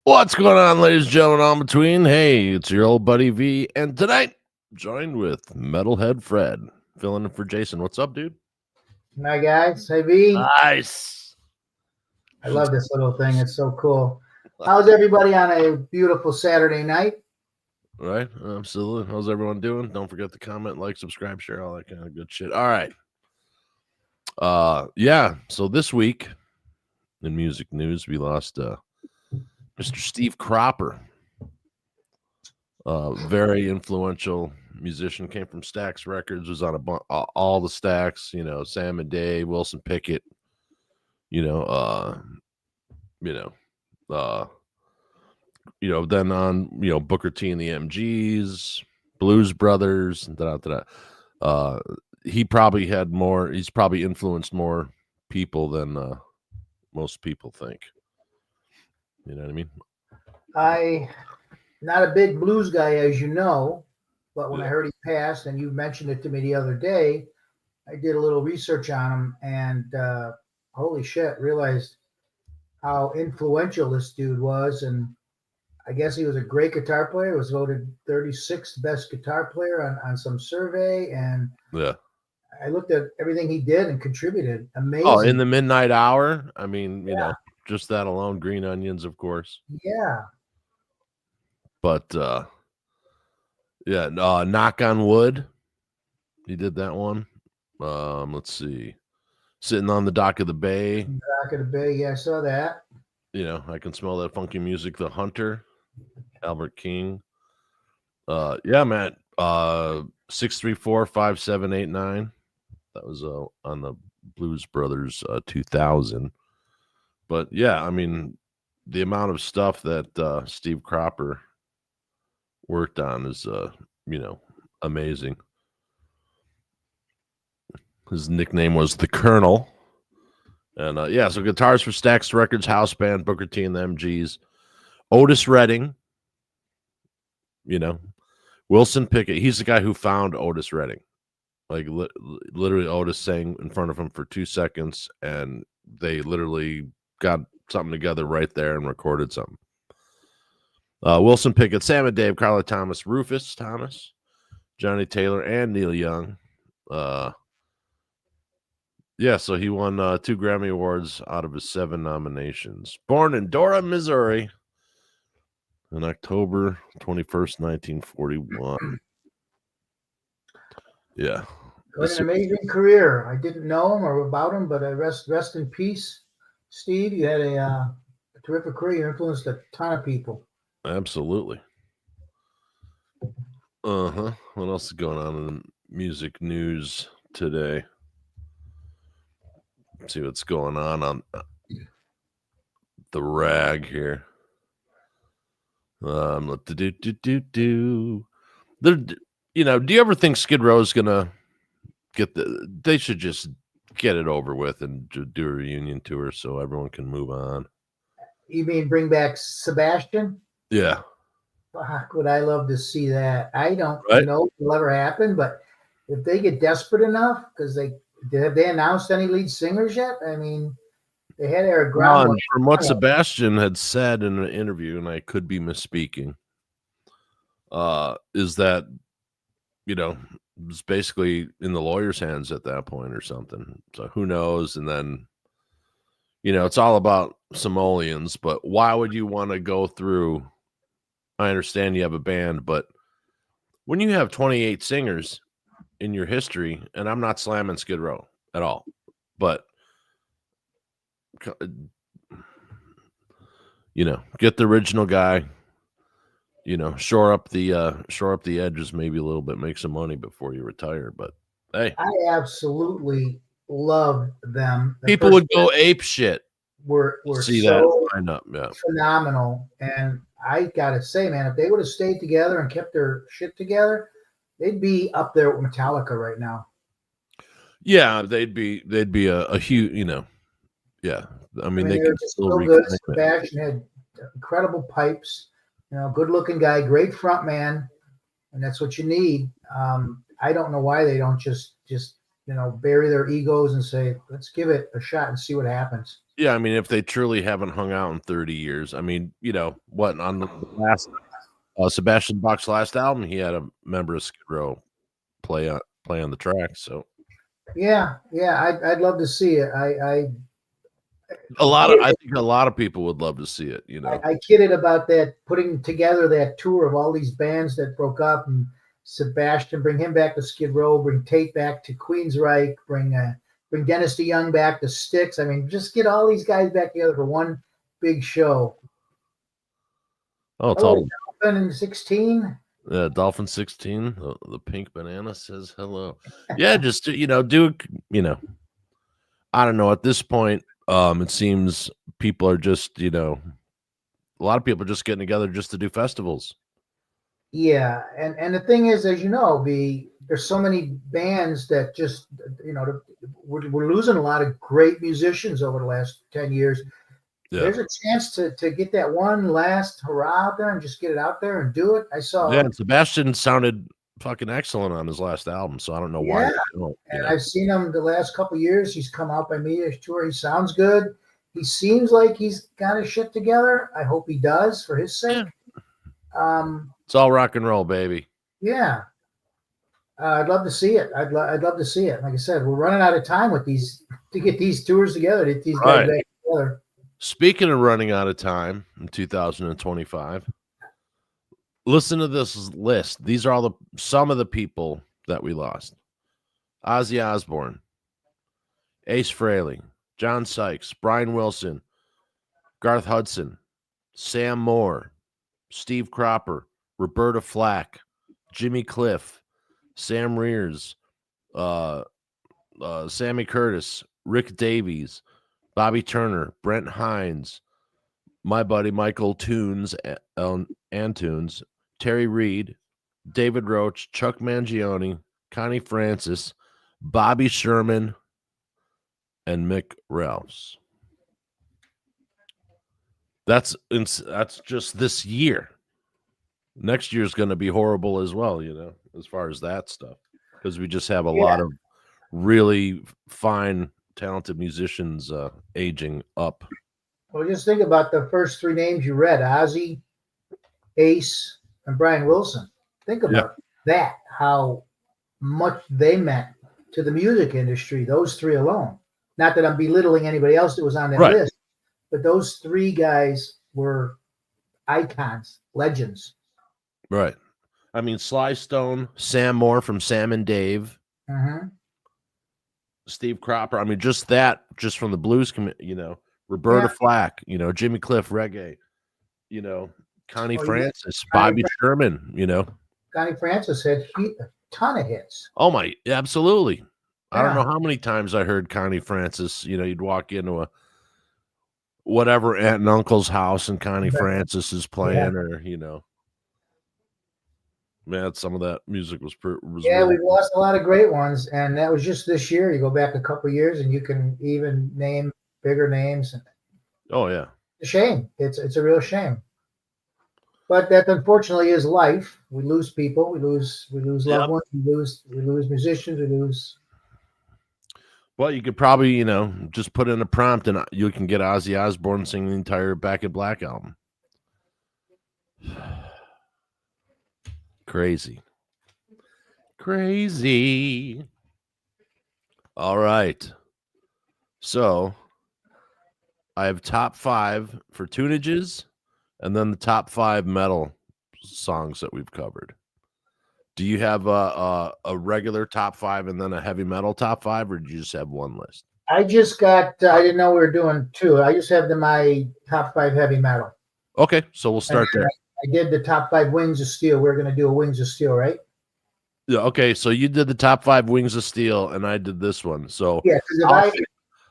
What's going on, ladies and gentlemen, on between? Hey, it's your old buddy V, and tonight, joined with Metalhead Fred, filling in for Jason. What's up, dude? Hi guys, hey V. Nice. I love this little thing. It's so cool. How's everybody on a beautiful Saturday night? Right? Absolutely. How's everyone doing? Don't forget to comment, like, subscribe, share, all that kind of good shit. All right. Yeah. So this week in music news, we lost Mr. Steve Cropper. Very influential musician, came from Stax Records, was on all the Stax, Sam and Dave, Wilson Pickett, you know, uh, you know, uh, then on, Booker T and the MGs, Blues Brothers, and uh, he's probably influenced more people than most people think. You know what I mean? I not a big blues guy, as you know, but when I heard he passed, and you mentioned it to me the other day, I did a little research on him, and holy shit, realized how influential this dude was. And I guess he was a great guitar player. Was voted 36th best guitar player on some survey, and Yeah. I looked at everything he did and contributed. Amazing. Oh, in the midnight hour. I mean, Yeah. just that alone. Green Onions, of course. Yeah. But Knock on Wood. He did that one. Let's see. Sitting on the Dock of the Bay. Dock of the Bay. Yeah, I saw that. I Can Smell That Funky Music. The Hunter. Albert King. Yeah, Matt. 634-5789. That was on the Blues Brothers 2000. But yeah, I mean, the amount of stuff that Steve Cropper worked on is amazing. His nickname was the Colonel. And so guitars for Stax Records, House Band, Booker T and the MGs, Otis Redding, Wilson Pickett. He's the guy who found Otis Redding. Like literally, Otis sang in front of him for 2 seconds, and they literally got something together right there and recorded something. Wilson Pickett, Sam and Dave, Carla Thomas, Rufus Thomas, Johnny Taylor, and Neil Young. So he won 2 Grammy Awards out of his 7 nominations. Born in Dora, Missouri on October 21st, 1941. Yeah. What an amazing career. I didn't know him or about him, but I rest in peace, Steve. You had a terrific career. You influenced a ton of people. Absolutely. What else is going on in music news today? Let's see what's going on the rag here. Do you ever think Skid Row is gonna they should just get it over with and do a reunion tour so everyone can move on? You mean bring back Sebastian? Yeah. Fuck, would I love to see that. I don't know if it'll ever happen, but if they get desperate enough, because have they announced any lead singers yet? I mean, they had Eric Brown. From what Sebastian had said in an interview, and I could be misspeaking, is that it's basically in the lawyer's hands at that point or something. So who knows? And then it's all about simoleons, but why would you want to go through? I understand you have a band, but when you have 28 singers in your history, and I'm not slamming Skid Row at all, but get the original guy, shore up the edges maybe a little bit, make some money before you retire. But hey, I absolutely love them. People would go ape shit. Were see so that lineup, yeah, phenomenal. And I gotta say, man, if they would have stayed together and kept their shit together, they'd be up there with Metallica right now. Yeah, they'd be a huge, yeah. I mean they could still so good. Sebastian had incredible pipes, good looking guy, great front man, and that's what you need. I don't know why they don't just bury their egos and say, let's give it a shot and see what happens. Yeah, I mean, if they truly haven't hung out in 30 years, I mean, what on the last Sebastian Bach's last album, he had a member of Skid Row play on the track. So Yeah, I'd love to see it. I think a lot of people would love to see it. I kidded about that, putting together that tour of all these bands that broke up, and Sebastian, bring him back to Skid Row, bring Tate back to Queensryche, bring Dennis DeYoung back to Styx. I mean, just get all these guys back together for one big show. Oh, it's all Dolphin 16. Dolphin 16. The pink banana says hello. Yeah, just do I don't know. At this point, it seems people are just a lot of people are just getting together just to do festivals. Yeah, and the thing is, as you know, there's so many bands that just we're losing a lot of great musicians over the last 10 years. Yeah. There's a chance to get that one last hurrah out there and just get it out there and do it. I saw. Yeah, Sebastian sounded fucking excellent on his last album, so I don't know why. And I've seen him the last couple of years. He's come out by media tour. He sounds good. He seems like he's got his shit together. I hope he does for his sake. Yeah. It's all rock and roll, baby. Yeah. I'd love to see it. I'd love to see it. Like I said, we're running out of time with to get these tours together, to get these guys back together. Speaking of running out of time in 2025, listen to this list. These are some of the people that we lost: Ozzy Osbourne, Ace Frehley, John Sykes, Brian Wilson, Garth Hudson, Sam Moore, Steve Cropper, Roberta Flack, Jimmy Cliff, Sam Rears, Sammy Curtis, Rick Davies, Bobby Turner, Brent Hines, my buddy Michael Antunes, Terry Reid, David Roach, Chuck Mangione, Connie Francis, Bobby Sherman, and Mick Ralphs. That's just this year. Next year is going to be horrible as well, as far as that stuff, because we just have a lot of really fine, talented musicians aging up. Well, just think about the first three names you read: Ozzy, Ace, and Brian Wilson. Think about that, how much they meant to the music industry, those three alone. Not that I'm belittling anybody else that was on that list, but those three guys were icons, legends. Right. I mean, Sly Stone, Sam Moore from Sam and Dave, Steve Cropper. I mean, just from the blues, Roberta Flack, Jimmy Cliff, reggae, Connie Francis, Bobby Sherman, Connie Francis had a ton of hits. Oh my, absolutely. Yeah. I don't know how many times I heard Connie Francis. You'd walk into whatever aunt and uncle's house and Connie Francis is playing, or man, some of that music was really we've lost a lot of great ones, and that was just this year. You go back a couple of years, and you can even name bigger names. Oh yeah, it's a shame. It's a real shame. But that unfortunately is life. We lose people. We lose loved ones. We lose musicians. We lose. Well, you could probably just put in a prompt, and you can get Ozzy Osbourne singing the entire Back in Black album. Crazy. All right. So I have top 5 for tunages, and then the top 5 metal songs that we've covered. Do you have a regular top 5 and then a heavy metal top 5, or did you just have one list? I just got. I didn't know we were doing 2. I just have my top 5 heavy metal. Okay, so we'll start there. I did the top 5 Wings of Steel. We're going to do a Wings of Steel, right? Yeah. Okay, so you did the top 5 Wings of Steel, and I did this one. So yeah,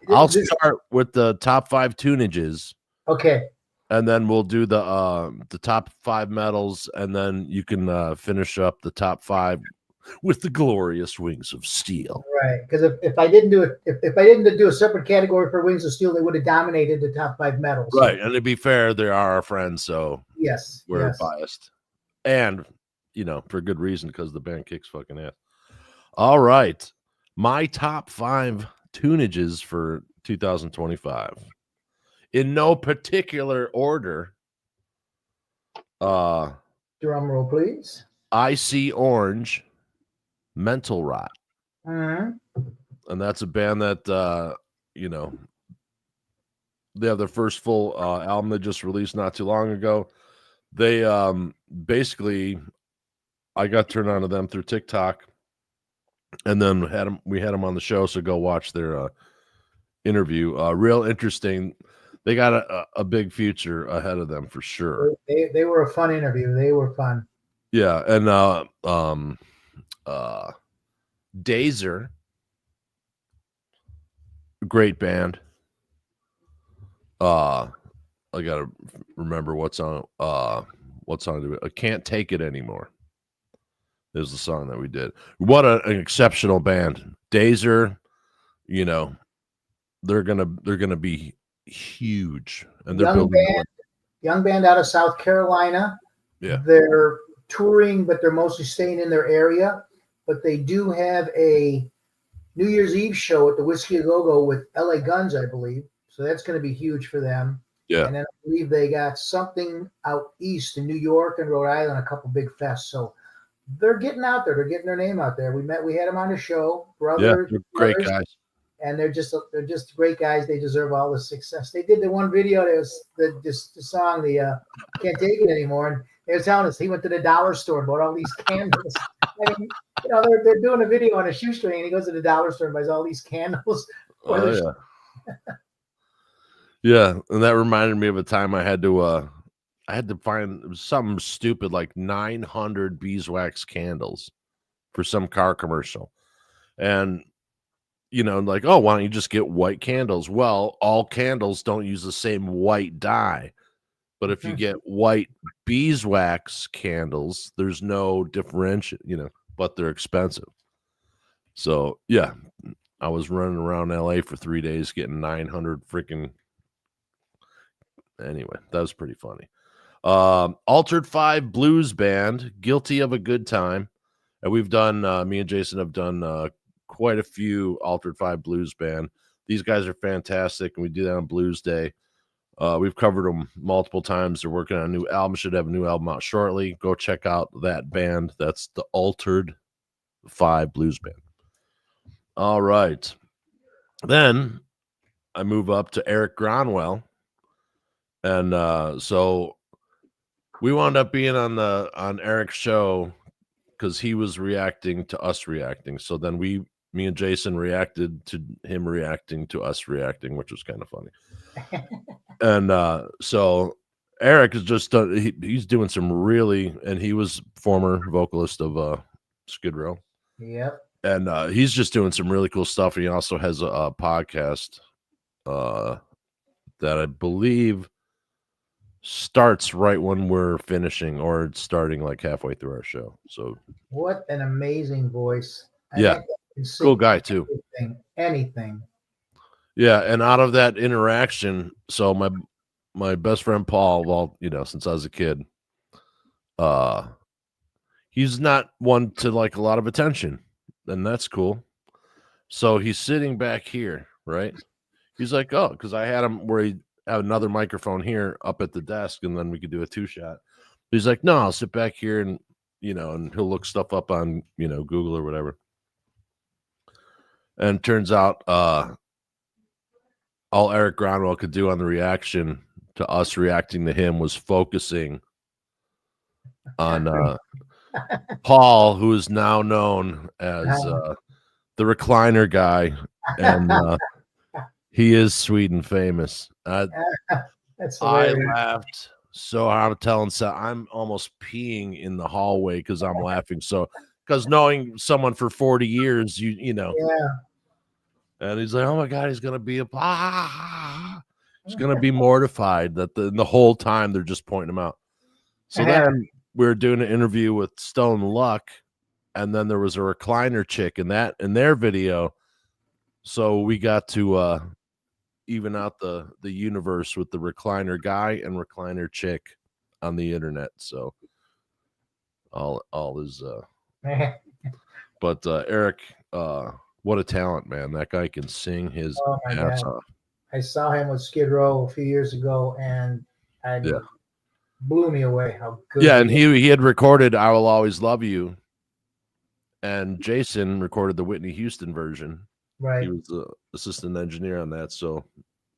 I'll start with the top 5 tunages. Okay. And then we'll do the top 5 metals, and then you can finish up the top 5 with the glorious Wings of Steel. Right, because if I didn't do it, if I didn't do a separate category for Wings of Steel, they would have dominated the top 5 metals. Right, and to be fair, they are our friends, so yes, we're biased, and for good reason, because the band kicks fucking ass. All right, my top 5 tunages for 2025 in no particular order. Drum roll, please. I See Orange, Mental Rot. Mm-hmm. And that's a band that you know, they have their first full album they just released not too long ago. They basically, I got turned on to them through TikTok, and then we had them on the show, so go watch their interview. Real interesting. They got a big future ahead of them for sure. They were a fun interview. They were fun. Yeah, and Dazer, great band. I gotta remember what song did I Can't Take It Anymore is the song that we did. What an exceptional band. Dazer, you know, they're gonna be huge, and they're building young band out of South Carolina. Yeah, they're touring, but they're mostly staying in their area. But they do have a New Year's Eve show at the Whiskey A Go Go with LA Guns, I believe. So that's going to be huge for them. Yeah. And then I believe they got something out east in New York and Rhode Island, a couple big fests. So they're getting out there. They're getting their name out there. We had them on the show, brothers, great guys, and they're just great guys. They deserve all the success. They did the one video that was the song, Can't Take It Anymore, and they were telling us he went to the dollar store and bought all these candles. I mean, they're doing a video on a shoestring, and he goes to the dollar store and buys all these candles. Oh yeah. Yeah, and that reminded me of a time I had to find something stupid like 900 beeswax candles for some car commercial. And like, oh, why don't you just get white candles? Well, all candles don't use the same white dye. But if you get white beeswax candles, there's no differential, but they're expensive. So, yeah, I was running around LA for 3 days getting 900 freaking. Anyway, that was pretty funny. Altered Five Blues Band, Guilty of a Good Time. And we've done, me and Jason have done quite a few Altered Five Blues Band. These guys are fantastic, and we do that on Blues Day. We've covered them multiple times. They're working on a new album, should have a new album out shortly. Go check out that band. That's the Altered Five Blues Band. All right. Then I move up to Eric Gronwell. And so we wound up being on Eric's show because he was reacting to us reacting. So then me and Jason reacted to him reacting to us reacting, which was kind of funny. And so Eric is just he's doing some really, and he was former vocalist of Skid Row. Yep. And he's just doing some really cool stuff. And he also has a podcast that I believe starts right when we're finishing, or it's starting like halfway through our show. So what an amazing voice. Yeah. Cool guy too. Anything. Yeah. And out of that interaction, so my best friend Paul, well, since I was a kid, he's not one to like a lot of attention, and that's cool. So he's sitting back here, right? He's like, oh, because I had him where he had another microphone here up at the desk, and then we could do a 2-shot. He's like, no, I'll sit back here, and and he'll look stuff up on Google or whatever. And turns out all Eric Gronwell could do on the reaction to us reacting to him was focusing on Paul, who is now known as the recliner guy, and he is Sweden famous. I laughed so hard. I'm telling Seth, I'm almost peeing in the hallway because I'm laughing. So, because knowing someone for 40 years, you know. Yeah. And he's like, oh my God, he's gonna be he's gonna be mortified that the whole time they're just pointing him out. So then we were doing an interview with Stone Luck, and then there was a recliner chick in their video. So we got to even out the universe with the recliner guy and recliner chick on the internet. So all is but Eric What a talent, man! That guy can sing his Oh my ass God. off. I saw him with Skid Row a few years ago, and I Yeah, mean, blew me away how good yeah, he and was. he had recorded "I Will Always Love You," and Jason recorded the Whitney Houston version. He Right. was the assistant engineer on that, so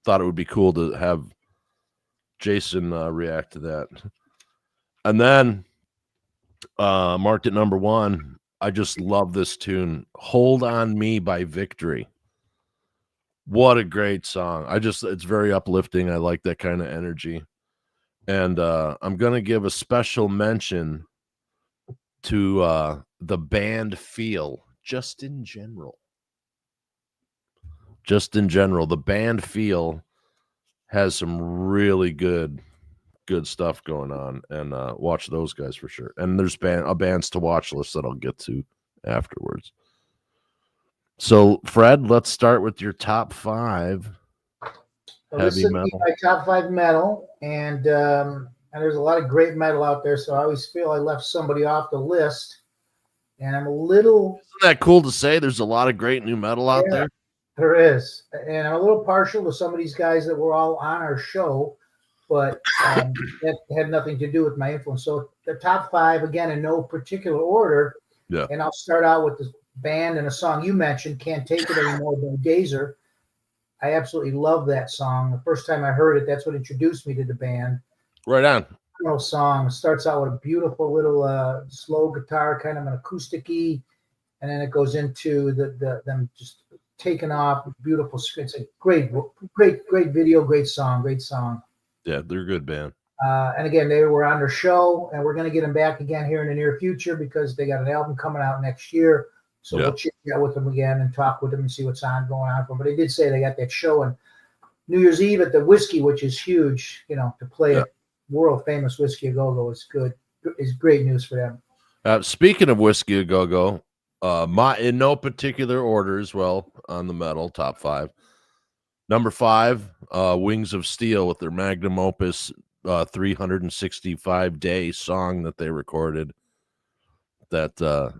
thought it would be cool to have Jason react to that. And then marked at number one. I just love this tune, "Hold on Me" by Victory. What a great song. It's very uplifting. I like that kind of energy. And I'm gonna give a special mention to the band Feel, just in general. Just in general. The band Feel has some really good stuff going on, and watch those guys for sure. And there's a bands to watch list that I'll get to afterwards. So, Fred, let's start with your top five So this heavy is be metal. my top five metal, and there's a lot of great metal out there. So I always feel I left somebody off the list, and I'm a little Isn't that cool to say? There's a lot of great new metal out yeah, there. there is, and I'm a little partial to some of these guys that were all on our show, but that had nothing to do with my influence. So the top five again in no particular order, Yeah. and I'll start out with the band and a song you mentioned, "Can't Take It Anymore" by Gazer. I absolutely love that song. The first time I heard it, that's what introduced me to the band. Right on. Song starts out with a beautiful little slow guitar, kind of an acoustic-y, and then it goes into them just taking off. Beautiful. It's a great video, great song. Yeah, they're a good band. And again, they were on their show, and we're going to get them back again here in the near future because they got an album coming out next year. So Yeah. we'll chit chat with them again and talk with them and see what's going on. But they did say they got that show on New Year's Eve at the Whiskey, which is huge. To play Yeah. a world famous Whiskey a Go Go is good. Is great news for them. Speaking of Whiskey a Go Go, my in no particular order as well on the metal top five. Number five, Wings of Steel with their magnum opus 365-day song that they recorded. That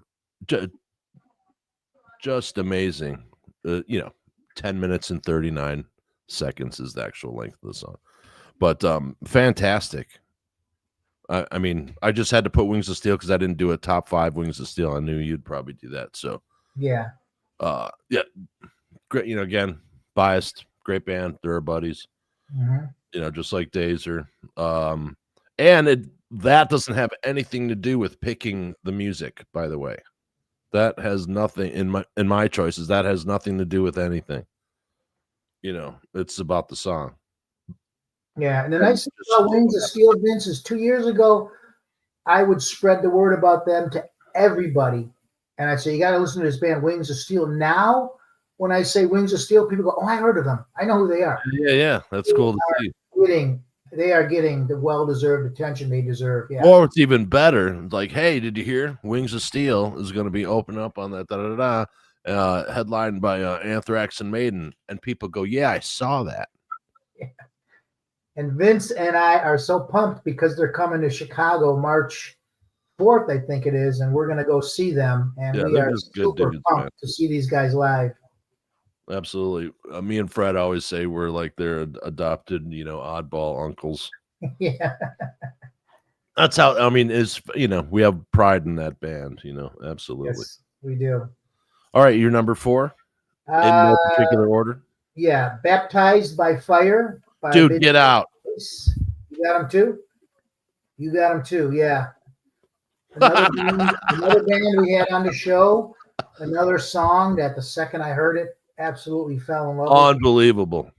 just amazing. 10 minutes and 39 seconds is the actual length of the song. But fantastic. I mean, I just had to put Wings of Steel because I didn't do a top five Wings of Steel. I knew you'd probably do that. So Yeah. yeah, great. Again, biased, great band. They're our buddies. Mm-hmm. Just like Dazer. And that doesn't have anything to do with picking the music, by the way. That has nothing in my choices. That has nothing to do with anything. It's about the song. Yeah, and the nice thing about Wings of Steel, Vince, is 2 years ago, I would spread the word about them to everybody. And I'd say, you got to listen to this band, Wings of Steel. Now, when I say Wings of Steel, people go, oh, I heard of them. I know who they are. Yeah. That's cool to see. They are getting the well-deserved attention they deserve. Yeah. Or it's even better. Like, hey, did you hear Wings of Steel is going to be open up on that headlined by Anthrax and Maiden, and people go, yeah, I saw that. Yeah. And Vince and I are so pumped because they're coming to Chicago March 4th, I think it is, and we're going to go see them. And we are super pumped to see these guys live. Absolutely. Me and Fred always say we're like their adopted, oddball uncles. Yeah. That's how, we have pride in that band, absolutely. Yes, we do. All right, you're number four in no particular order. Yeah, Baptized by Fire. Dude, get out. You got them too? You got them too, yeah. Another band we had on the show, another song that the second I heard it, absolutely fell in love with. Unbelievable.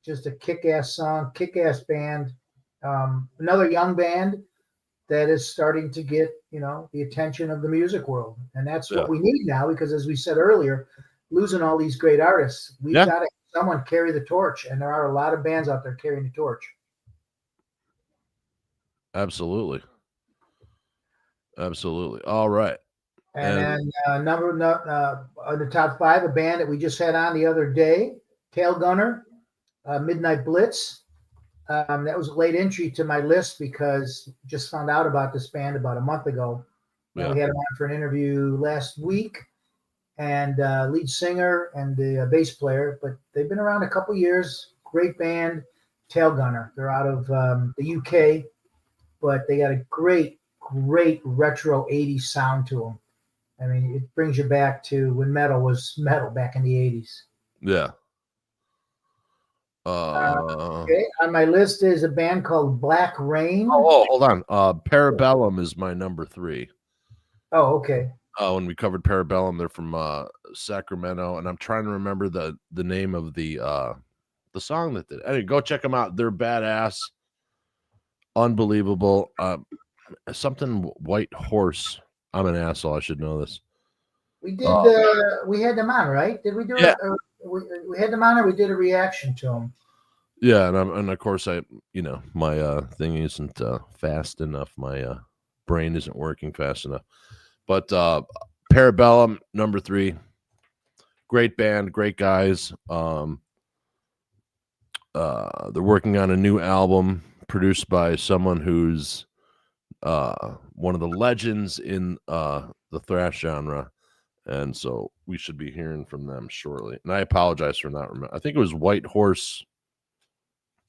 Just a kick-ass song, kick-ass band. Another young band that is starting to get, the attention of the music world. And that's what we need now because, as we said earlier, losing all these great artists, we've got to have someone carry the torch. And there are a lot of bands out there carrying the torch. Absolutely. All right. And then the top five, a band that we just had on the other day, Tail Gunner, Midnight Blitz. That was a late entry to my list because just found out about this band about a month ago. And we had them on for an interview last week. and lead singer and the bass player. But they've been around a couple years. Great band, Tail Gunner. They're out of the UK, but they got a great retro 80s sound to them. I mean, it brings you back to when metal was metal back in the 80s. Yeah. Okay, on my list is a band called Black Rain. Oh, hold on. Parabellum is my number 3. Oh, okay. When we covered Parabellum, they're from Sacramento, and I'm trying to remember the name of the song that did. Anyway, go check them out. They're badass, unbelievable. Something White Horse. I'm an asshole. I should know this. We did. We had them on, right? Did we do Yeah. it? We had them on, or we did a reaction to them. Yeah, and of course my thing isn't fast enough. My brain isn't working fast enough. But Parabellum, number 3, great band, great guys. They're working on a new album produced by someone who's one of the legends in the thrash genre. And so we should be hearing from them shortly. And I apologize for not remembering. I think it was White Horse.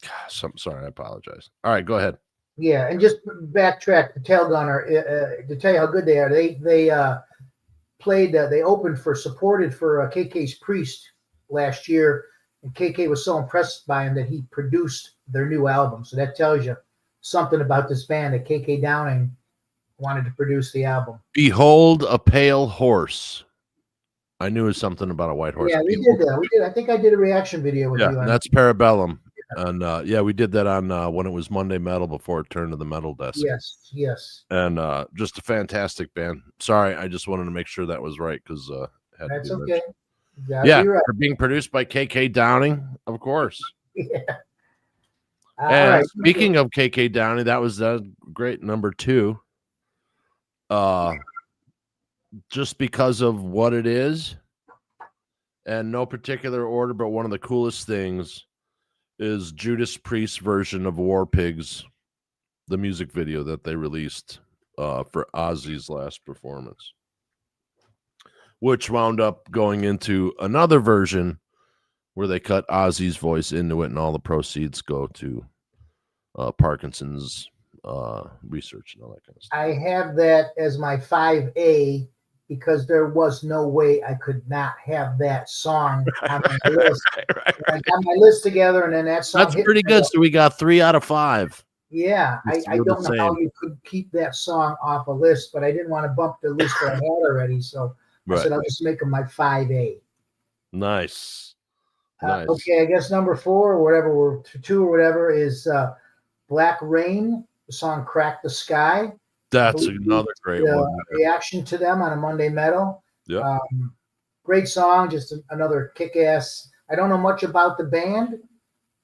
Gosh, I'm sorry. I apologize. All right, go ahead. Yeah, and just backtrack the Tail Gunner to tell you how good they are. They played. They opened supported for KK's Priest last year, and KK was so impressed by him that he produced their new album. So that tells you something about this band that KK Downing wanted to produce the album. Behold a Pale Horse. I knew it was something about a white horse. Yeah, we did that. We did. I think I did a reaction video with you. Yeah, that's Parabellum. And we did that on when it was Monday Metal before it turned to the Metal Desk. Yes. And just a fantastic band. Sorry, I just wanted to make sure that was right because that's okay. Yeah, right. They're being produced by KK Downing, of course. Yeah. And right. Speaking of KK Downing, that was great number 2. Just because of what it is, and no particular order, but one of the coolest things is Judas Priest's version of War Pigs, the music video that they released for Ozzy's last performance, which wound up going into another version where they cut Ozzy's voice into it, and all the proceeds go to Parkinson's research and all that kind of stuff. I have that as my 5A because there was no way I could not have that song on my list. Right. I got my list together, and then that song. That's pretty good. So we got 3 out of 5. Yeah, I don't know how you could keep that song off a list, but I didn't want to bump the list that I had already, so I said I'll just make them my 5A. Nice. Okay, I guess number 4 or whatever, or 2 or whatever is Black Rain. The song "Crack the Sky." That's another great one. Reaction to them on a Monday Metal. Yeah. Great song, just another kick-ass. I don't know much about the band,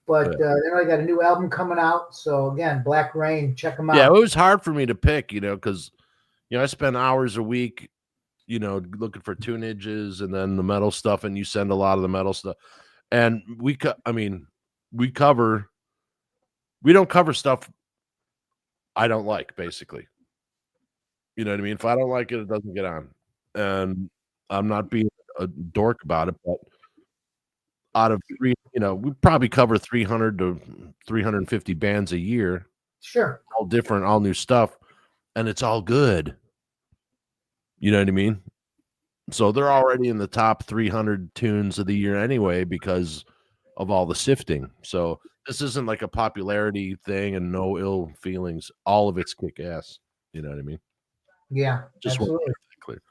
but they already got a new album coming out. So again, Black Rain, check them out. Yeah, it was hard for me to pick, because I spend hours a week, looking for tunages and then the metal stuff, and you send a lot of the metal stuff. And we don't cover stuff I don't like, basically. You know what I mean? If I don't like it, it doesn't get on. And I'm not being a dork about it, but out of 3, we probably cover 300 to 350 bands a year. Sure. All different, all new stuff. And it's all good. You know what I mean? So they're already in the top 300 tunes of the year anyway because of all the sifting. So this isn't like a popularity thing and no ill feelings. All of it's kick ass. You know what I mean? Yeah, just absolutely. Clear.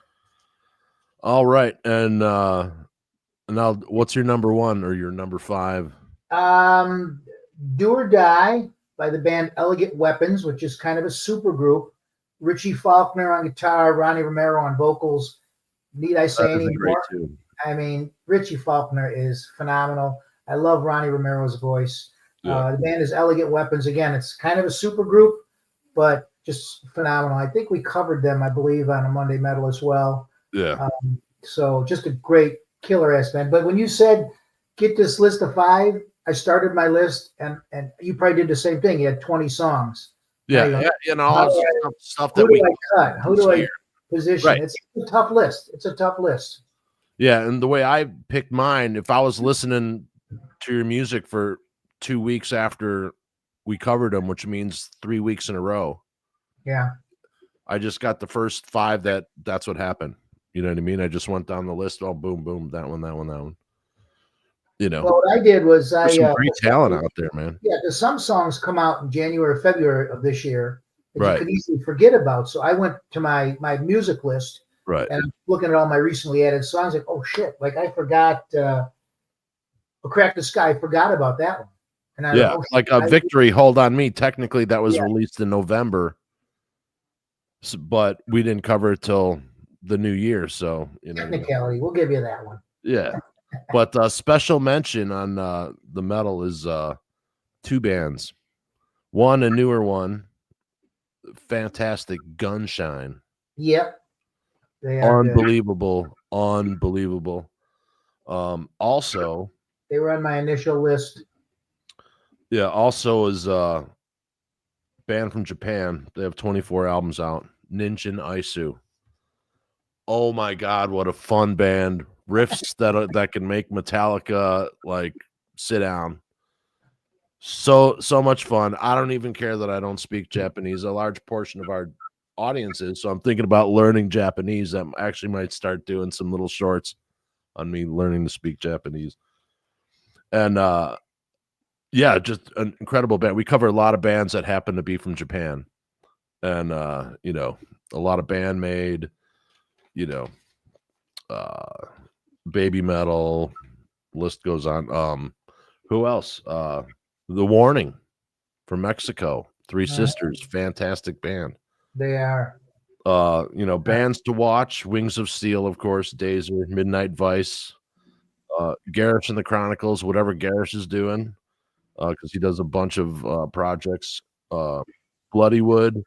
All right, and now, what's your number 1 or your number 5? Do or Die by the band Elegant Weapons, which is kind of a super group. Richie Faulkner on guitar, Ronnie Romero on vocals. Need I say any more? I mean, Richie Faulkner is phenomenal. I love Ronnie Romero's voice. The band is Elegant Weapons. Again, it's kind of a super group, but just phenomenal. I think we covered them, I believe, on a Monday Metal as well. Yeah. So just a great killer ass band. But when you said get this list of 5, I started my list, and you probably did the same thing. You had 20 songs. Yeah, stuff that who do I cut? Who do I position? Right. It's a tough list. Yeah, and the way I picked mine, if I was listening to your music for 2 weeks after we covered them, which means 3 weeks in a row, Yeah. I just got the first 5 that's what happened. You know what I mean? I just went down the list, oh, boom, boom, that one, that one, that one. You know, Well, what I did was there's some great talent out there, man. yeah, there's some songs come out in January or February of this year that you Right, could easily forget about. So I went to my music list right. and I'm looking at all my recently added songs, like, oh shit, like I forgot Crack the Sky, I forgot about that one. And I Yeah, oh shit, like a Victory, Hold on Me, technically that was yeah, released in November, but we didn't cover it till the new year, so, you know what I mean? technicality. We'll give you that one. Yeah. But, special mention on, the metal is, 2 bands. One, a newer one, fantastic, Gunshine. Yep, they are good. Unbelievable, unbelievable. Also They were on my initial list. yeah, also is, band from Japan. They have 24 albums out, Ninchin Isu. Oh my god, what a fun band. Riffs that can make Metallica, like, sit down. So much fun. I don't even care that I don't speak Japanese. A large portion of our audience is, so I'm thinking about learning Japanese. I actually might start doing some little shorts on me learning to speak Japanese. And yeah, just an incredible band. We cover a lot of bands that happen to be from Japan. And you know, a lot of Bandmade, you know, uh Baby Metal, list goes on. Who else? The Warning from Mexico, Three Sisters, fantastic band. They are. You know, bands to watch, Wings of Steel, of course, Dazer, Midnight Vice, Garish and the Chronicles, whatever Garish is doing, because he does a bunch of projects. Uh, Bloodywood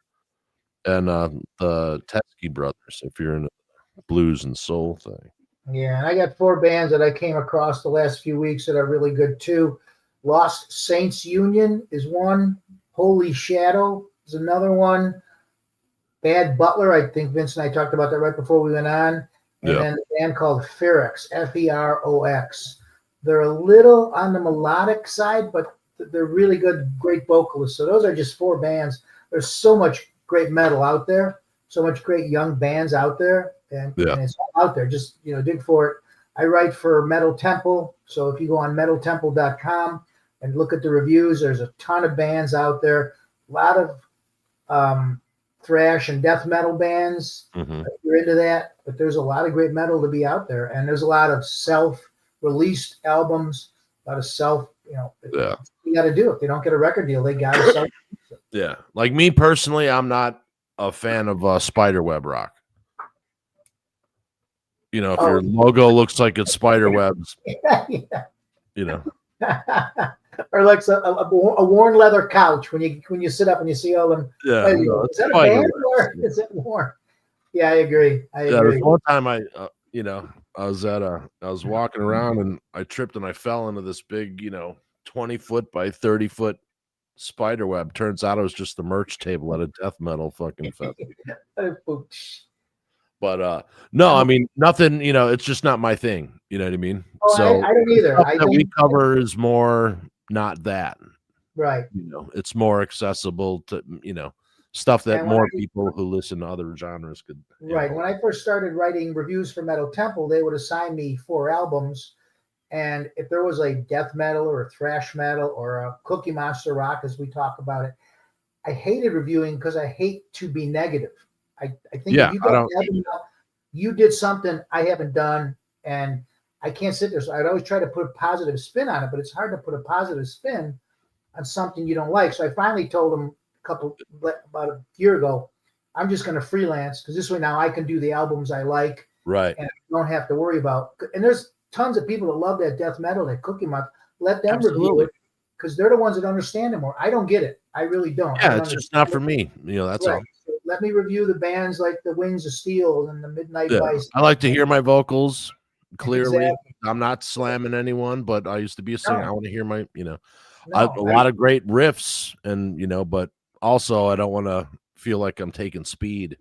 and the Teskey Brothers, if you're in the blues and soul thing. Yeah, and I got 4 bands that I came across the last few weeks that are really good too. Lost Saints Union is one. Holy Shadow is another one. Bad Butler, I think Vince and I talked about that right before we went on. And Yeah, then a band called Ferox, Ferox. They're a little on the melodic side, but they're really good, great vocalists. So those are just 4 bands. There's so much great metal out there, so much great young bands out there, and yeah, it's all out there. Just dig for it. I write for Metal Temple, so if you go on metaltemple.com and look at the reviews, there's a ton of bands out there. A lot of thrash and death metal bands. hmm If you're into that, but there's a lot of great metal to be out there, and there's a lot of self-released albums, a lot of self. yeah, You got to do. If they don't get a record deal, they got to sell. yeah. Like me personally, I'm not a fan of spiderweb rock. You know, if Oh, your logo looks like it's spider webs, yeah. you know, Or like a worn leather couch when you sit up and you see all them. yeah, Hey, no, is it's that a spider band or webs. is it worn? Yeah, I agree. I Yeah, there's agree. one time you know, I was walking around and I tripped and I fell into this big, 20-foot by 30-foot spider web. Turns out it was just the merch table at a death metal fucking fest. But no, I I'm, mean nothing. It's just not my thing. You know what I mean? oh, So I don't the either. stuff I that we think cover is more not that. right. It's more accessible to stuff that And when more I people who listen to other genres could right handle. when I first started writing reviews for Metal Temple, they would assign me 4 albums, and if there was a death metal or a thrash metal or a Cookie Monster rock, as we talk about it, I hated reviewing because I hate to be negative. I think if Yeah, you I got don't. an album out, you did something I haven't done, and I can't sit there. So I'd always try to put a positive spin on it, but it's hard to put a positive spin on something you don't like. So I finally told them about a year ago, I'm just going to freelance because this way now I can do the albums I like Right. and I don't have to worry about. And there's tons of people that love that death metal, that Cookie Month. Let them review Absolutely. it because they're the ones that understand it more. I don't get it. I really don't. I Yeah, don't it's just understand not for it. me. That's Right. all. So let me review the bands like the Wings of Steel and the Midnight Yeah. Vice. I like to hear my vocals clearly. Exactly. I'm not slamming anyone, but I used to be a singer. I No, want to hear a no. lot of great riffs and, but also I don't want to feel like I'm taking speed.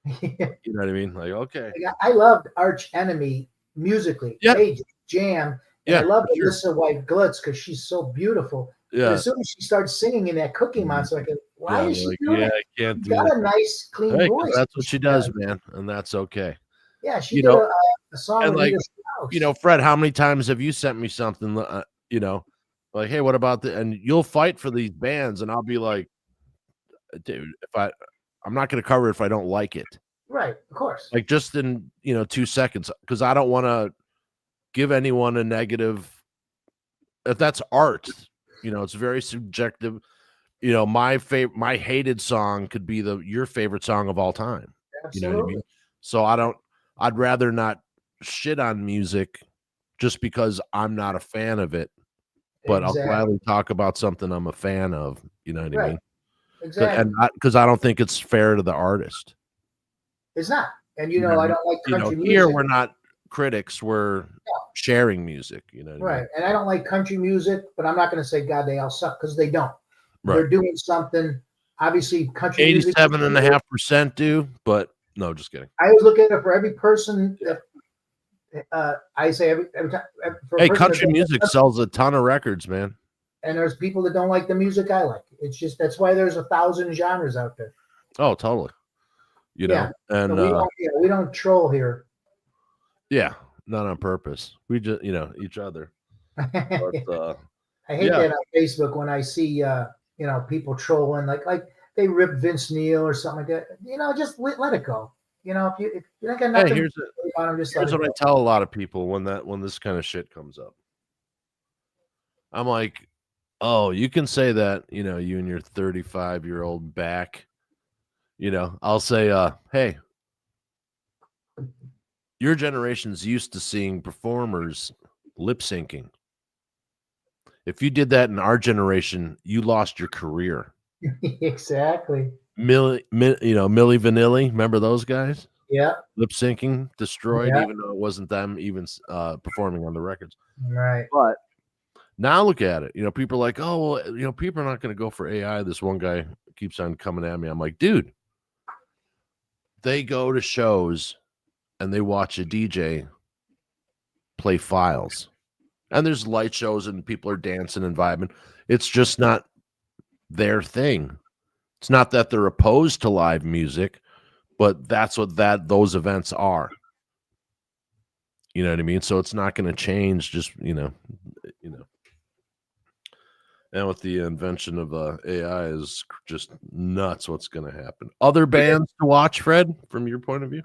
You know what I mean? Like, okay. I loved Arch Enemy musically. Yeah, Hey, jam. And I yeah, love for sure. Alyssa White Glutz because she's so beautiful. But Yeah. as soon as she starts singing in that Cookie Mhm. Monster, I go, why Yeah, I'm is she like, doing yeah, that? I can't She's do that. got a nice, clean Hey, 'cause voice. that's what She she does, does. man, and that's okay. Yeah, she You did know, a song and, with like, Nita Strauss. Fred, how many times have you sent me something, like, "Hey, what about the," and you'll fight for these bands, and I'll be like, "Dude, if I'm not gonna cover it if I don't like it." Right, of course. Like, just in, 2 seconds, because I don't wanna give anyone a negative if that's art, it's very subjective. My hated song could be your favorite song of all time. You know what I Absolutely. mean? So I'd rather not shit on music just because I'm not a fan of it, but I'll Exactly. gladly talk about something I'm a fan of, you know what I Right. mean? Exactly. Because I don't think it's fair to the artist. It's not. And You know what I I mean? don't like country Here music. we're not critics, we're sharing music, you know what I mean? Right. And I don't like country music, but I'm not going to say God they all suck because they don't. Right. They're doing something. Obviously, country music. 87.5% do, but no, just kidding. I always look at it for every person that I say every time for a Hey, person that country music sells a ton of records, man. and there's people that don't like the music I like. It's just that's why there's 1,000 genres out there. Oh, totally. Yeah. So And we don't troll here. yeah, not on purpose. We just, each other. But I hate yeah. that on Facebook when I see people trolling like they rip Vince Neil or something like that. Just let it go. If you don't got Hey, nothing to say about him, just let here's it what I go. tell a lot of people when this kind of shit comes up. I'm like, "Oh, you can say that, you and your 35-year-old back." I'll say, "Hey, your generation's used to seeing performers lip syncing. If you did that in our generation, you lost your career." Exactly. Millie Vanilli, remember those guys? Yeah. Lip syncing, destroyed, Yeah. even though it wasn't them even performing on the records. Right. But now look at it. People are like, "Oh, well, people are not gonna go for AI." This one guy keeps on coming at me. I'm like, "Dude, they go to shows and they watch a DJ play files. And there's light shows and people are dancing and vibing. It's just not their thing. It's not that they're opposed to live music, but that's what those events are. You know what I mean? So it's not going to change just, you know. And with the invention of AI is just nuts what's going to happen. Other bands to watch, Fred, from your point of view?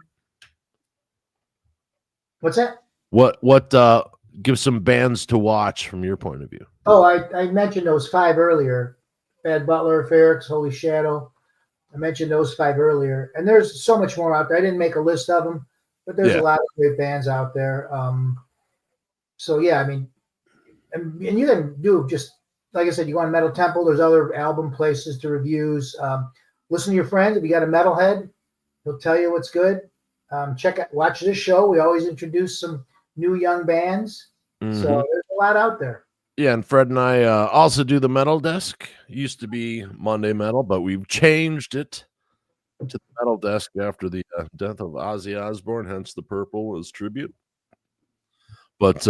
What's that? What give some bands to watch from your point of view? Oh, I mentioned those five earlier. Bad Butler, Ferrex, Holy Shadow. I mentioned those five earlier, and there's so much more out there. I didn't make a list of them, but there's Yeah. a lot of great bands out there. So yeah, I mean, and you can do just like I said, you go on Metal Temple. There's other album places to reviews. Listen to your friends. If you got a metalhead, he'll tell you what's good. Watch this show. We always introduce some new young bands. So there's a lot out there. Yeah, and Fred and I also do the metal desk. Used to be Monday Metal, but we've changed it to the metal desk after the death of Ozzy Osbourne, hence the purple as tribute. But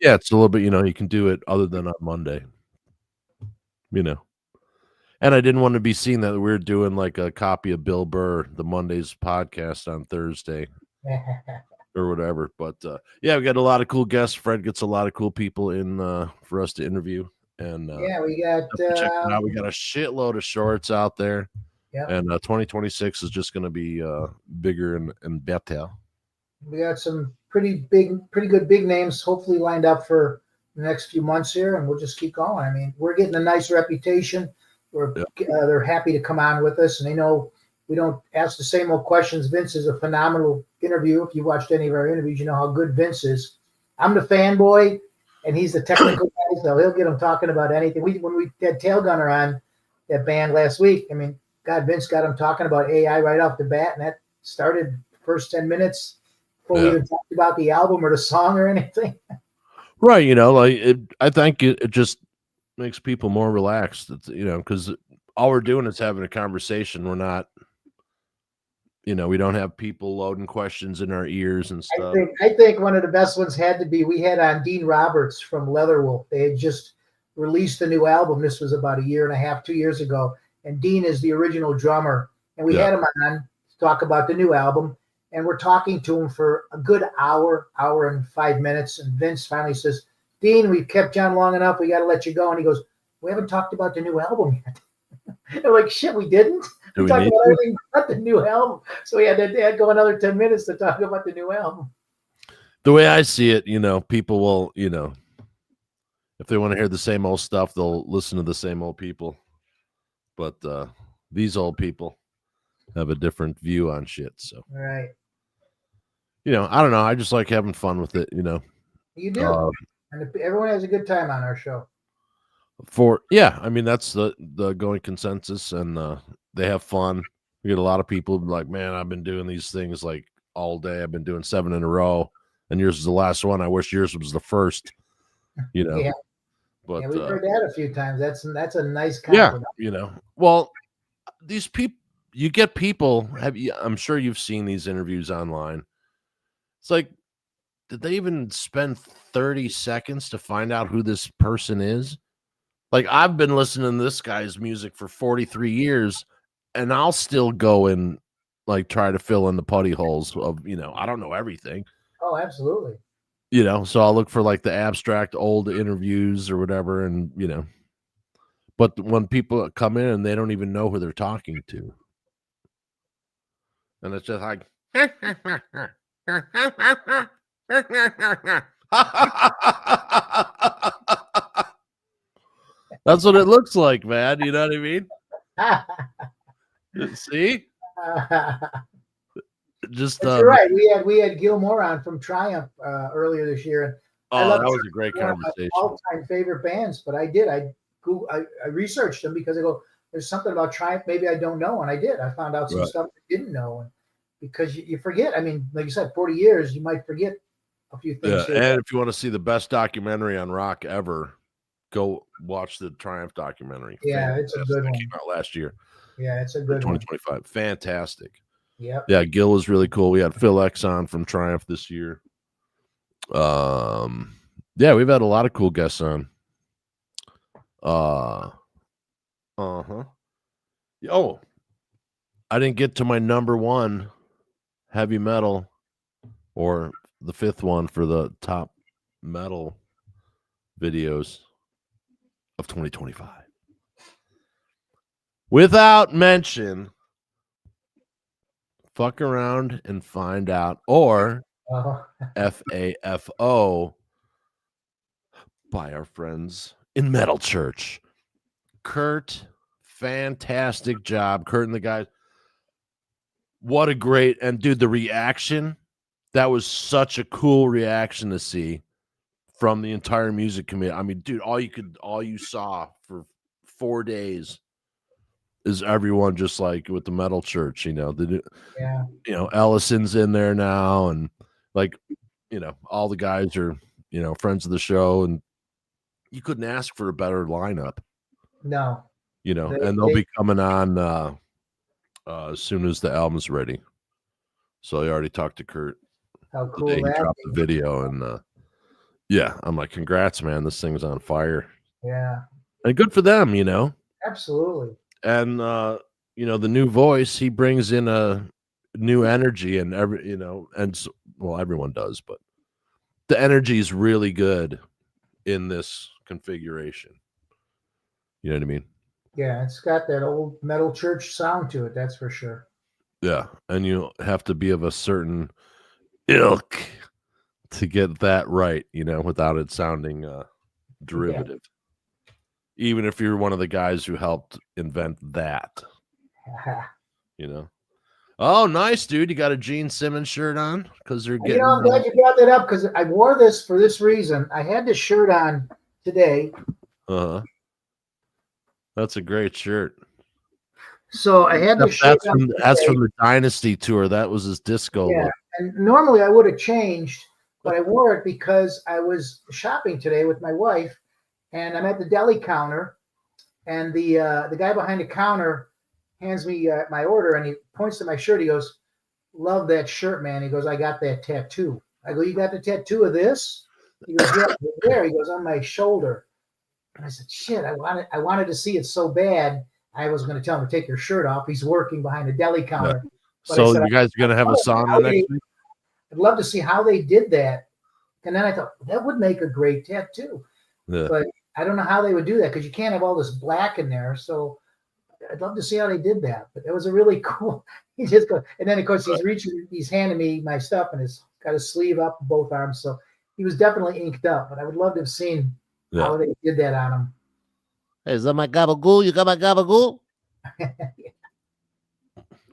yeah, it's a little bit, you can do it other than on Monday. And I didn't want to be seen that we were doing like a copy of Bill Burr, the Monday's podcast on Thursday or whatever. But yeah, we got a lot of cool guests. Fred gets a lot of cool people in for us to interview. And Yeah, we got check it out. We got a shitload of shorts out there. yeah. And 2026 is just going to be bigger and better. We got some pretty good big names hopefully lined up for the next few months here, and we'll just keep going. I mean, we're getting a nice reputation. They're happy to come on with us, and they know we don't ask the same old questions. Vince is a phenomenal interview. If you watched any of our interviews, you know how good Vince is. I'm the fanboy, and he's the technical guy, so he'll get him talking about anything. When we had Tail Gunner on that band last week, I mean, God, Vince got him talking about AI right off the bat, and that started the first 10 minutes before we even talked about the album or the song or anything. Right, I think it just makes people more relaxed. It's, because all we're doing is having a conversation. We're not, You know, we don't have people loading questions in our ears and stuff. I think one of the best ones had to be we had on Dean Roberts from Leatherwolf. They had just released a new album. This was about a year and a half, 2 years ago. And Dean is the original drummer. And we had him on to talk about the new album. And we're talking to him for a good hour and 5 minutes. And Vince finally says, Dean, we've kept John long enough. We got to let you go. And he goes, we haven't talked about the new album yet. They're like, shit, we didn't. We talked about everything but the new album. So we had to go another 10 minutes to talk about the new album. The way I see it, you know, people will, you know, if they want to hear the same old stuff, they'll listen to the same old people. But these old people have a different view on shit. So, right. You know, I don't know. I just like having fun with it, you know. You do. And everyone has a good time on our show. I mean, that's the going consensus, and they have fun. We get a lot of people like, man, I've been doing these things like all day. I've been doing 7 in a row, and yours is the last one. I wish yours was the first, you know. Yeah. But we've heard that a few times. That's a nice compliment. Yeah, you know. Well, these people, you get people. I'm sure you've seen these interviews online. It's like, did they even spend 30 seconds to find out who this person is? Like, I've been listening to this guy's music for 43 years, and I'll still go and like try to fill in the putty holes of, you know, I don't know everything. Oh, absolutely. You know, so I'll look for like the abstract old interviews or whatever, and you know. But when people come in and they don't even know who they're talking to, and it's just like, that's what it looks like, man. You know what I mean? See? Just you're right. We had Gilmore on from Triumph earlier this year, and that was a great conversation. All-time favorite bands, but I researched them because I go, there's something about Triumph maybe I don't know, and I did. I found out some stuff I didn't know, and because you forget. I mean, like you said, 40 years, you might forget a few things. Yeah, and if you want to see the best documentary on rock ever, go watch the Triumph documentary. Yeah, it's a good one. Came out last year. Yeah, it's a good 2025. One. Fantastic. Yep. Yeah, Gil was really cool. We had Phil X on from Triumph this year. Yeah, we've had a lot of cool guests on. Oh, I didn't get to my number 1 heavy metal, or the 5th one for the top metal videos of 2025. Without mention, Fuck Around and Find Out, or FAFO, by our friends in Metal Church. Kurt, fantastic job. Kurt and the guys. What a great, and dude, the reaction, that was such a cool reaction to see from the entire music community. I mean, dude, all you saw for 4 days is everyone just like with the Metal Church, you know. You know, Ellison's in there now, and like, you know, all the guys are, you know, friends of the show, and you couldn't ask for a better lineup. No. You know, and they'll be coming on as soon as the album's ready. So I already talked to Kurt. How cool he dropped the video, and yeah, I'm like, congrats, man. This thing's on fire. Yeah. And good for them, you know. Absolutely. And you know, the new voice, he brings in a new energy, and everyone does, but the energy is really good in this configuration. You know what I mean? Yeah, it's got that old Metal Church sound to it, that's for sure. Yeah, and you have to be of a certain ilk to get that right, you know, without it sounding derivative. Yeah. Even if you're one of the guys who helped invent that. You know. Oh, nice, dude. You got a Gene Simmons shirt on? Because they're getting. You know, I'm glad you brought that up, because I wore this for this reason. I had this shirt on today. That's a great shirt. So I had this shirt on. That's from the Dynasty tour. That was his disco look. And normally I would have changed, but I wore it because I was shopping today with my wife, and I'm at the deli counter, and the guy behind the counter hands me my order, and he points to my shirt. He goes, love that shirt, man. He goes, I got that tattoo. I go, you got the tattoo of this? He goes, yeah. Where? He goes, on my shoulder. And I said, shit, I wanted to see it so bad. I was going to tell him to take your shirt off. He's working behind a deli Yeah. counter. But I So said, you guys are gonna have a sauna next week? I'd love to see how they did that. And then I thought that would make a great tattoo. Yeah. But I don't know how they would do that because you can't have all this black in there. So I'd love to see how they did that. But it was a really cool. He just goes, and then of course he's handing me my stuff and he's got his sleeve up both arms. So he was definitely inked up. But I would love to have seen how they did that on him. Hey, is that my gabagool? You got my gabagool?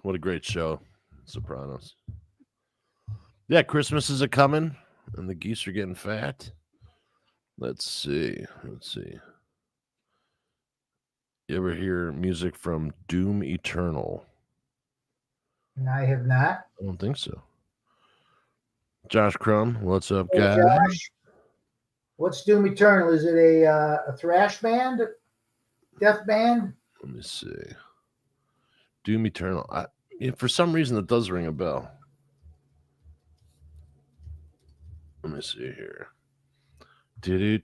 What a great show, Sopranos. Yeah, Christmas is a coming, and the geese are getting fat. Let's see. You ever hear music from Doom Eternal? I have not. I don't think so. Josh Crum, what's up, Hey, guys? Josh, what's Doom Eternal? Is it a thrash band, death band? Let me see. Doom Eternal. For some reason, it does ring a bell. Let me see here. Do.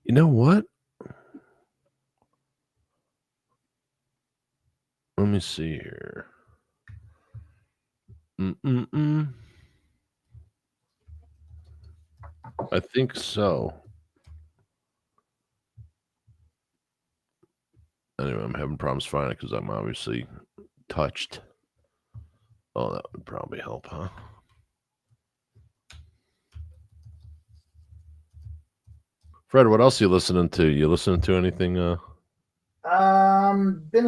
You know what? Let me see here. I think so. Anyway, I'm having problems finding it because I'm obviously touched. Oh, that would probably help, huh? Fred, what else are you listening to? You listening to anything? Been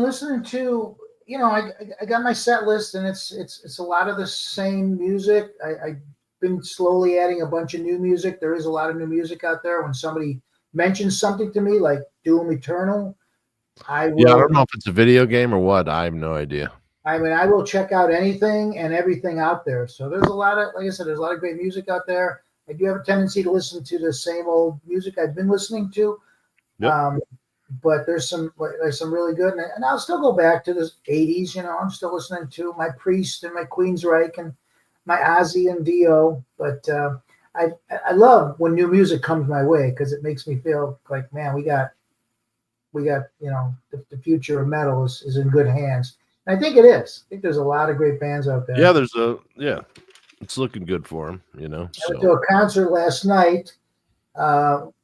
listening to, I got my set list and it's a lot of the same music. I've been slowly adding a bunch of new music. There is a lot of new music out there. When somebody mentions something to me like Doom Eternal, I don't know if it's a video game or what. I have no idea. I mean, I will check out anything and everything out there. So there's a lot of, like I said, there's a lot of great music out there. I do have a tendency to listen to the same old music I've been listening to. Yep. But there's some really good, and I'll still go back to the 80s. I'm still listening to my Priest and my Queensryche and my Ozzy and Dio. But I love when new music comes my way because it makes me feel like, man, we got the future of metal is in good hands. And I think it is. I think there's a lot of great bands out there. Yeah, it's looking good for them. I went to a concert last night.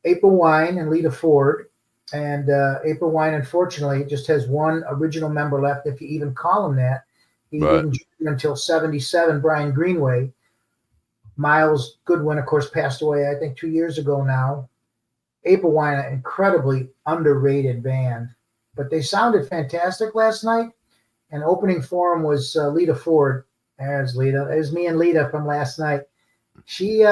April Wine and Lita Ford. And April Wine, unfortunately, just has one original member left, if you even call him that. He didn't join until 77, Brian Greenway. Miles Goodwin, of course, passed away, I think, 2 years ago now. April Wine, an incredibly underrated band. But they sounded fantastic last night. And opening for him was Lita Ford. There's Lita. There's me and Lita from last night. She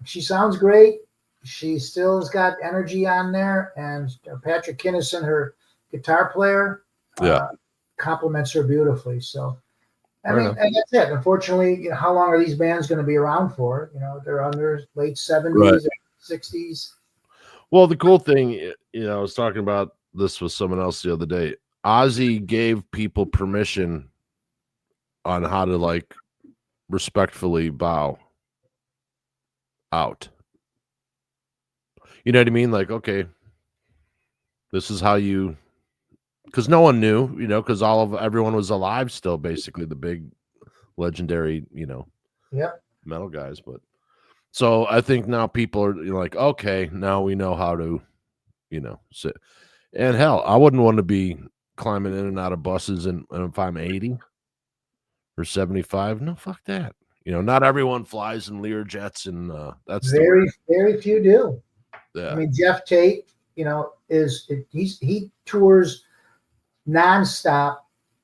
sounds great. She still has got energy on there, and Patrick Kinnison, her guitar player, compliments her beautifully. So, and that's it. Unfortunately, how long are these bands going to be around for? They're on their late 70s, 60s. Well, the cool thing, I was talking about this with someone else the other day. Ozzy gave people permission on how to respectfully bow out. You know what I mean? Okay, this is how you, because no one knew, because everyone was alive still, basically the big legendary, metal guys. But so I think now people are like, okay, now we know how to, sit. And hell, I wouldn't want to be climbing in and out of buses and if I'm 80 or 75, no, fuck that. Not everyone flies in Lear jets, and that's very few do. Yeah. I mean, Jeff Tate, he tours nonstop.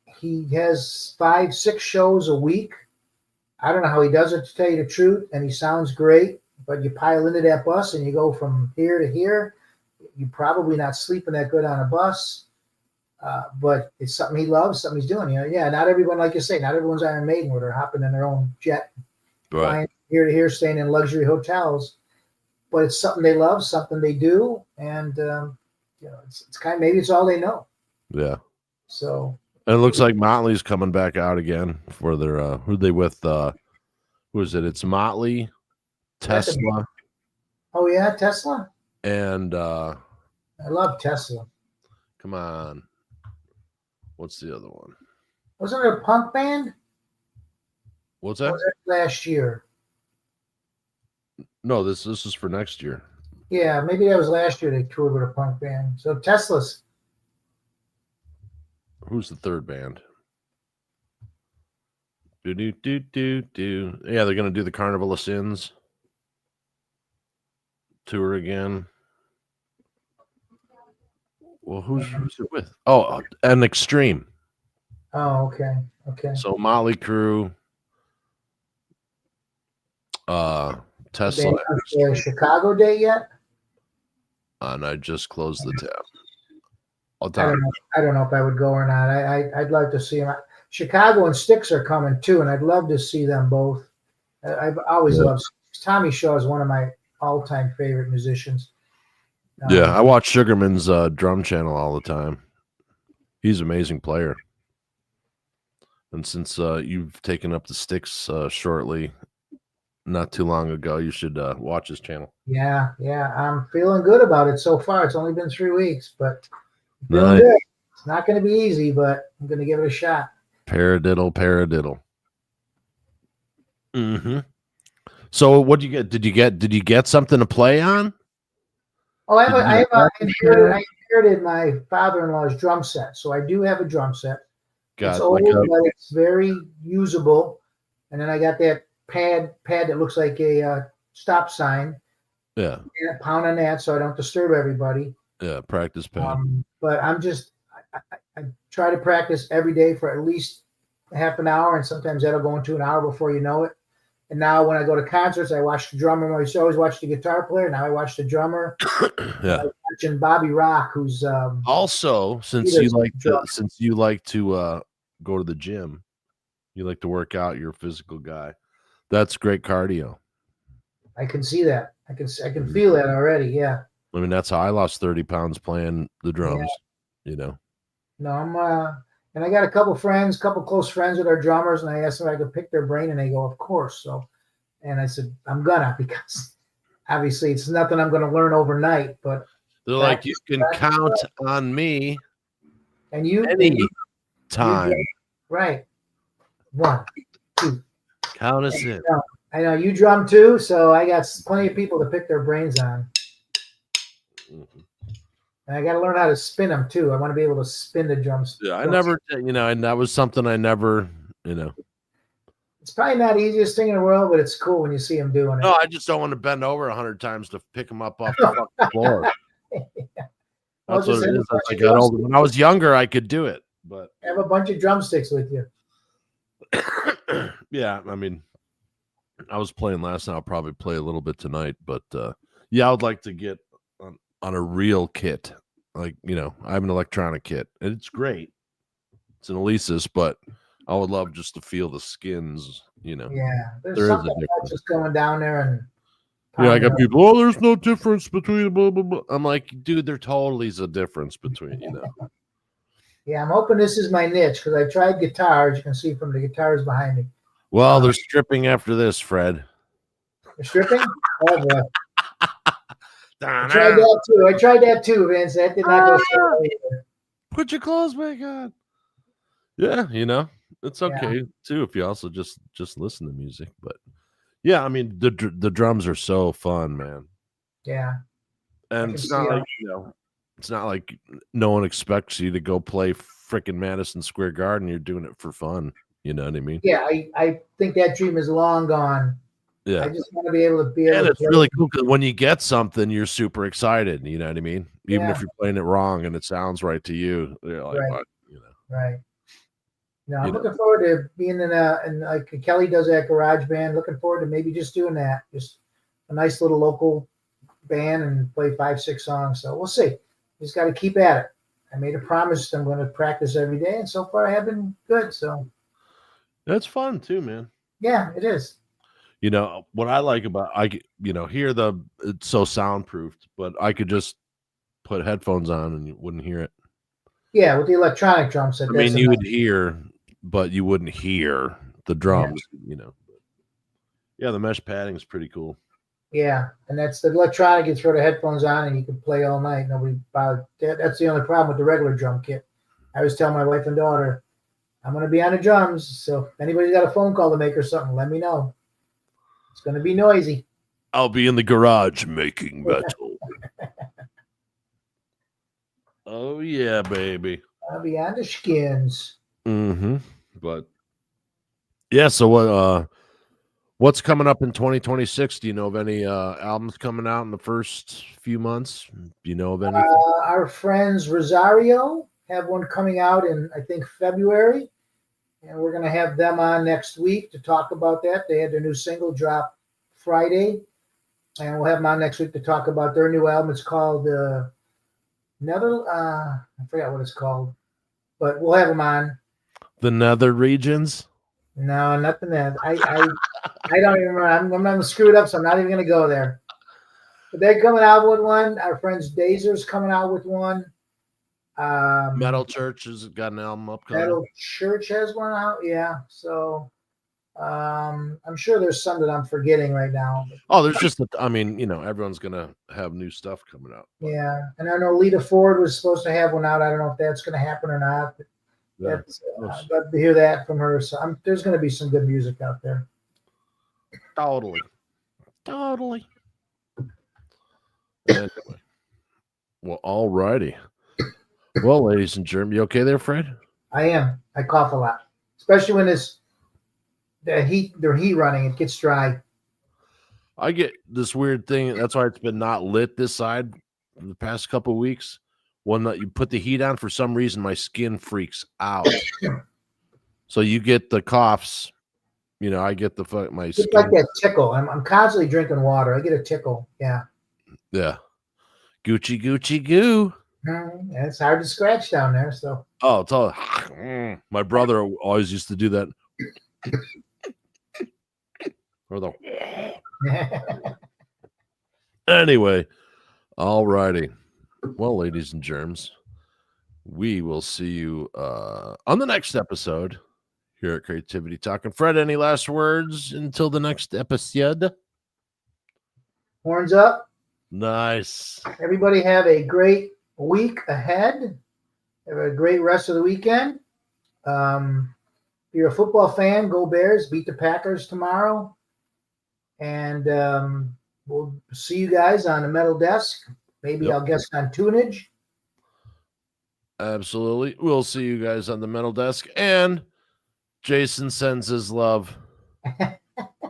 He has 5-6 shows a week. I don't know how he does it, to tell you the truth, and he sounds great. But you pile into that bus and you go from here to here. You're probably not sleeping that good on a bus, but it's something he loves, something he's doing. Not everyone, like you say, not everyone's Iron Maiden where they're hopping in their own jet, flying here to here, staying in luxury hotels. But it's something they love, something they do, and it's kind of, maybe it's all they know. Yeah. So And it looks like Motley's coming back out again for their who they with who is it? It's Motley, Tesla, Oh yeah, Tesla. and I love Tesla. come on. What's the other one? Wasn't it a punk band? What's Or that? was that last year? No, this is for next year. Yeah, maybe that was last year they toured with a punk band. So Tesla's. Who's the third band? Do do do do do. Yeah, they're gonna do the Carnival of Sins tour again. Well, who's it with? Oh, an Extreme. Oh, okay. Okay. So Motley Crue, Have they Tesla, announced the Chicago date yet? and I just closed the tab. All I don't time. know. I don't know if I would go or not. I'd like to see them. Chicago and Styx are coming too, and I'd love to see them both. I've always Yeah. loved Tommy Shaw is one of my all-time favorite musicians. Yeah, I watch Sugarman's drum channel all the time. He's an amazing player. And since you've taken up the Styx shortly, not too long ago, you should watch his channel. Yeah, I'm feeling good about it so far. It's only been 3 weeks, but I'm feeling Nice. good. It's not going to be easy, but I'm going to give it a shot. Paradiddle. Mm-hmm. So what did you get? Did you get something to play on? Oh, I inherited my father-in-law's drum set, so I do have a drum set. It's old, but it's very usable. And then I got that pad that looks like a stop sign. Yeah. And a pound on that so I don't disturb everybody. Yeah, practice pad. But I try to practice every day for at least half an hour, and sometimes that'll go into an hour before you know it. And now when I go to concerts, I watch the drummer. I used to always watch the guitar player. Now I watch the drummer. Yeah. I'm watching Bobby Rock, who's also since you like to go to the gym, you like to work out. You're a physical guy. That's great cardio. I can see that. I can feel that already. Yeah. I mean, that's how I lost 30 pounds playing the drums. Yeah. You know. No, and I got a couple close friends that are drummers, and I asked them if I could pick their brain, and they go, "Of course." So, and I said, "I'm gonna," because obviously it's nothing I'm going to learn overnight, but they're like, you can count on me. And you any time. Right. 1, 2. Count us in. I know you drum too, so I got plenty of people to pick their brains on. Mm-hmm. And I got to learn how to spin them too. I want to be able to spin the drums. Yeah, I never, and that was something I never, It's probably not the easiest thing in the world, but it's cool when you see them doing it. No, I just don't want to bend over 100 times to pick them up off the fucking floor. That's what it is. As I got older. When I was younger, I could do it, but have a bunch of drumsticks with you. Yeah, I mean, I was playing last night. I'll probably play a little bit tonight, but yeah, I would like to get on a real kit. Like, I have an electronic kit, and it's great. It's an Alesis, but I would love just to feel the skins, Yeah, there's something about just going down there and. Yeah, I got people. Oh, there's no difference between blah blah blah. I'm like, dude, there totally is a difference between, Yeah, I'm hoping this is my niche because I tried guitars. You can see from the guitars behind me. Well, they're stripping after this, Fred. They're stripping? Oh, boy. I tried that too, Vince. That did not go so well. Put your clothes back on. Yeah, it's okay too if you also just listen to music. But yeah, I mean the drums are so fun, man. Yeah, and it's not like it's not like no one expects you to go play freaking Madison Square Garden. You're doing it for fun. You know what I mean? Yeah, I think that dream is long gone. Yeah, I just want to be able to And it's really cool because when you get something, you're super excited. You know what I mean? Even if you're playing it wrong and it sounds right to you, you're like, what? Right. No, I'm looking forward to being in like Kelly does that garage band. Looking forward to maybe just doing that. Just a nice little local band and play 5-6 songs. So we'll see. Just got to keep at it. I made a promise I'm going to practice every day, and so far I have been good. So that's fun too, man. Yeah, it is. What I like about here it's so soundproofed, but I could just put headphones on and you wouldn't hear it. Yeah, with the electronic drum set. I That's mean, you enough. would hear, but you wouldn't hear the drums, you know. Yeah, the mesh padding is pretty cool. Yeah, and that's the electronic. You throw the headphones on and you can play all night. Nobody bothered. That's the only problem with the regular drum kit. I always tell my wife and daughter, I'm going to be on the drums. So if anybody's got a phone call to make or something, let me know. It's going to be noisy. I'll be in the garage making metal. Oh yeah, baby. I'll be on the skins. Mm-hmm. But yeah, so what's coming up in 2026? Do you know of any albums coming out in the first few months? Do you know of anything? Our friends Rosario have one coming out in, I think, February. And we're going to have them on next week to talk about that. They had their new single drop Friday. And we'll have them on next week to talk about their new album. It's called I forgot what it's called. But we'll have them on. The Nether Regions? No, nothing that. I don't even remember. I'm not screwed up, so I'm not even going to go there. But they're coming out with one. Our friends Dazer's coming out with one. Metal Church has got an album upcoming. Metal Church has one out, yeah. So I'm sure there's some that I'm forgetting right now. Oh, there's just, I mean, you know, everyone's gonna have new stuff coming out. Yeah, and I know Lita Ford was supposed to have one out. I don't know if that's going to happen or not. Yeah. I'd love to hear that from her. So there's going to be some good music out there. Totally. Anyway. Well, all righty. Well, ladies and gentlemen, you okay there, Fred? I am. I cough a lot, especially when the heat running. It gets dry. I get this weird thing. That's why it's been not lit this side for the past couple of weeks. When you put the heat on, for some reason, my skin freaks out. So you get the coughs. You know, I get my skin. It's like that tickle. I'm constantly drinking water. I get a tickle. Yeah. Yeah. Gucci goo. It's hard to scratch down there. So. Oh, it's all. My brother always used to do that. Or the. Anyway, all righty. Well, ladies and germs, we will see you on the next episode here at Creativity Talk. And Fred, any last words until the next episode? Horns up. Nice. Everybody have a great week ahead. Have a great rest of the weekend. If you're a football fan, go Bears. Beat the Packers tomorrow. And we'll see you guys on the metal desk. Maybe I'll guest on Tunage. Absolutely. We'll see you guys on the metal desk. And Jason sends his love.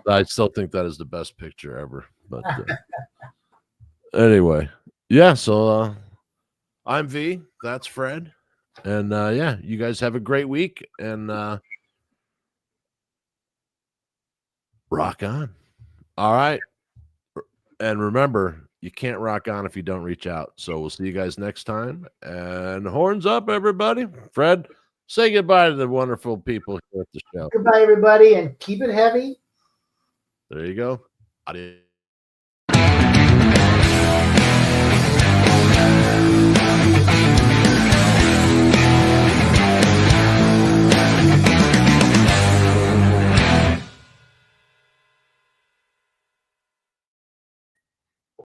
I still think that is the best picture ever. But anyway, yeah. So I'm V. That's Fred. And yeah, you guys have a great week. And rock on. All right. And remember, you can't rock on if you don't reach out. So we'll see you guys next time. And horns up, everybody. Fred, say goodbye to the wonderful people here at the show. Goodbye, everybody, and keep it heavy. There you go. Adios.